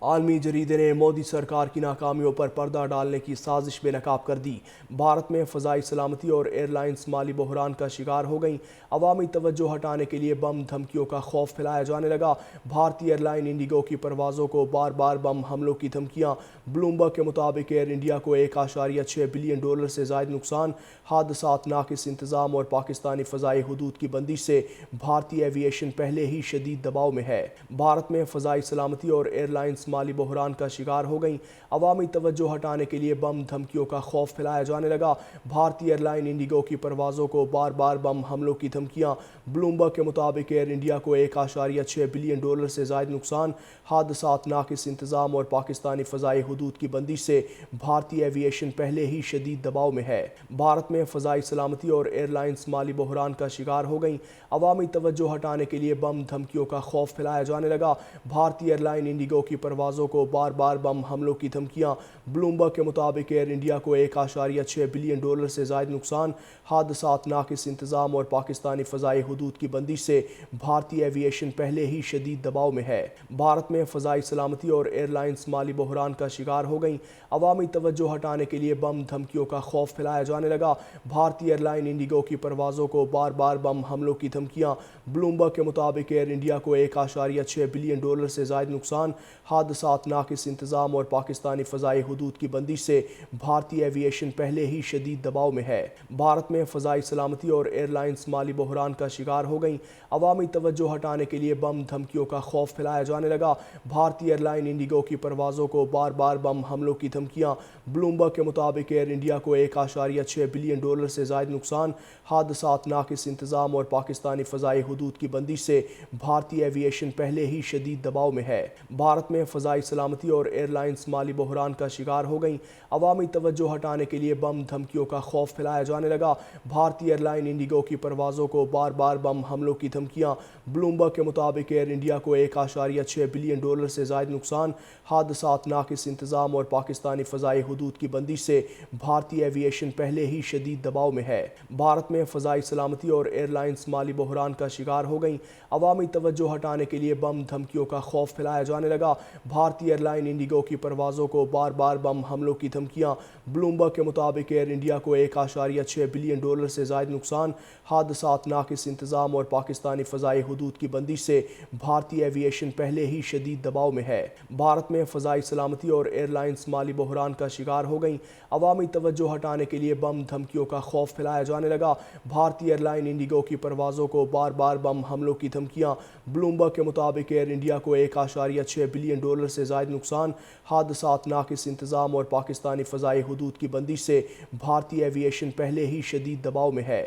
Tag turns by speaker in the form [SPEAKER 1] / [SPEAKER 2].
[SPEAKER 1] عالمی جریدے نے مودی سرکار کی ناکامیوں پر پردہ ڈالنے کی سازش بے نقاب کر دی۔ بھارت میں فضائی سلامتی اور ایئر لائنز مالی بحران کا شکار ہو گئیں۔ عوامی توجہ ہٹانے کے لیے بم دھمکیوں کا خوف پھیلایا جانے لگا۔ بھارتی ایئر لائن انڈیگو کی پروازوں کو بار بار بم حملوں کی دھمکیاں۔ بلومبرگ کے مطابق ایئر انڈیا کو $1.6 بلین سے زائد نقصان۔ حادثات، ناقص انتظام اور پاکستانی فضائی حدود کی بندش سے بھارتی ایوی ایشن پہلے ہی شدید دباؤ میں ہے۔ بھارت میں فضائی سلامتی اور ایئر لائنز مالی بحران کا شکار ہو گئیں۔ عوامی توجہ ہٹانے کے لیے بم دھمکیوں کا خوف پھیلایا جانے لگا۔ بھارتی ایئر لائن انڈیگو کی پروازوں کو بار بار بم حملوں کی دھمکیاں۔ بلومبرگ کے مطابق ایئر انڈیا کو $1.6 بلین سے زائد نقصان۔ حادثات، ناقص انتظام اور پاکستانی فضائی حدود کی بندش سے بھارتی ایوی ایشن پہلے ہی شدید دباؤ میں ہے۔ بھارت میں فضائی سلامتی اور ایئر لائنز مالی بحران کا شکار ہو گئیں۔ عوامی توجہ ہٹانے کے لیے بم دھمکیوں کا خوف پھیلایا جانے لگا۔ بھارتی ایئر لائن انڈیگو کی پروازوں کو بار بار بم حملوں کی دھمکیاں۔ بلومبرگ کے مطابق ایئر انڈیا کو $1.6 بلین سے زائد نقصان۔ حادثات، ناقص انتظام اور پاکستانی فضائی حدود کی بندش سے بھارتی ایوی ایشن پہلے ہی شدید دباؤ میں ہے۔ بھارت میں فضائی سلامتی اور ایئر لائنز مالی بحران کا شکار ہو گئیں۔ عوامی توجہ ہٹانے کے لیے بم دھمکیوں کا خوف پھیلایا جانے لگا۔ بھارتی ایئر لائن انڈیگو کی پروازوں کو بار بار بم حملوں کی دھمکیاں۔ بلومبرگ کے مطابق ایئر انڈیا کو $1.6 بلین سے زائد نقصان۔ حادثات، ناقص انتظام اور پاکستانی فضائی حدود کی بندش سے بھارتی ایوی ایشن پہلے ہی شدید دباؤ میں ہے۔ بھارت میں فضائی سلامتی اور ایئر لائنز مالی بحران کا شکار ہو گئیں۔ عوامی توجہ ہٹانے کے لیے بم دھمکیوں کا خوف پھیلایا جانے لگا۔ بھارتی ایئر لائن انڈیگو کی پروازوں کو بار بار بم حملوں کی دھمکیاں۔ بلومبرگ کے مطابق ایئر انڈیا کو $1.6 بلین سے زائد نقصان۔ حادثات، ناقص انتظام اور پاکستانی فضائی حدود کی بندش سے بھارتی ایوی ایشن پہلے ہی شدید دباؤ میں ہے۔ بھارت میں فضائی سلامتی اور ایئر لائنز مالی بحران کا شکار ہو گئیں۔ عوامی توجہ ہٹانے کے لیے بم دھمکیوں کا خوف پھیلایا جانے لگا۔ بھارتی ایئر لائن انڈیگو کی پروازوں کو بار بار بم حملوں کی دھمکیاں۔ بلومبرگ کے مطابق ایئر انڈیا کو $1.6 بلین سے زائد نقصان۔ حادثات، ناقص انتظام اور پاکستانی فضائی حدود کی بندش سے بھارتی ایوی ایشن پہلے ہی شدید دباؤ میں ہے۔ بھارت میں فضائی سلامتی اور ایئر لائنز مالی بحران کا شکار ہو گئیں۔ عوامی توجہ ہٹانے کے لیے بم دھمکیوں کا خوف پھیلایا جانے لگا۔ بھارتی ایئر لائن انڈیگو کی پروازوں کو بار بار بم حملوں کی دھمکیاں۔ بلومبرگ کے مطابق ایئر انڈیا کو $1.6 بلین سے زائد نقصان۔ حادثات، ناقص انتظام اور پاکستانی فضائی حدود کی بندش سے بھارتی ایوی ایشن پہلے ہی شدید دباؤ میں ہے۔ بھارت میں فضائی سلامتی اور ایئر لائنز مالی بحران کا شکار ہو گئیں۔ عوامی توجہ ہٹانے کے لیے بم دھمکیوں کا خوف پھیلایا جانے لگا۔ بھارتی ایئر لائن انڈیگو کی پروازوں کو بار بار بم حملوں کی دھمکیاں۔ بلومبرگ کے مطابق ایئر انڈیا کو $1.6 بلین سے زائد نقصان۔ حادثات، ناقص انتظام اور پاکستانی فضائی حدود کی بندش سے بھارتی ایوی ایشن پہلے ہی شدید دباؤ میں ہے۔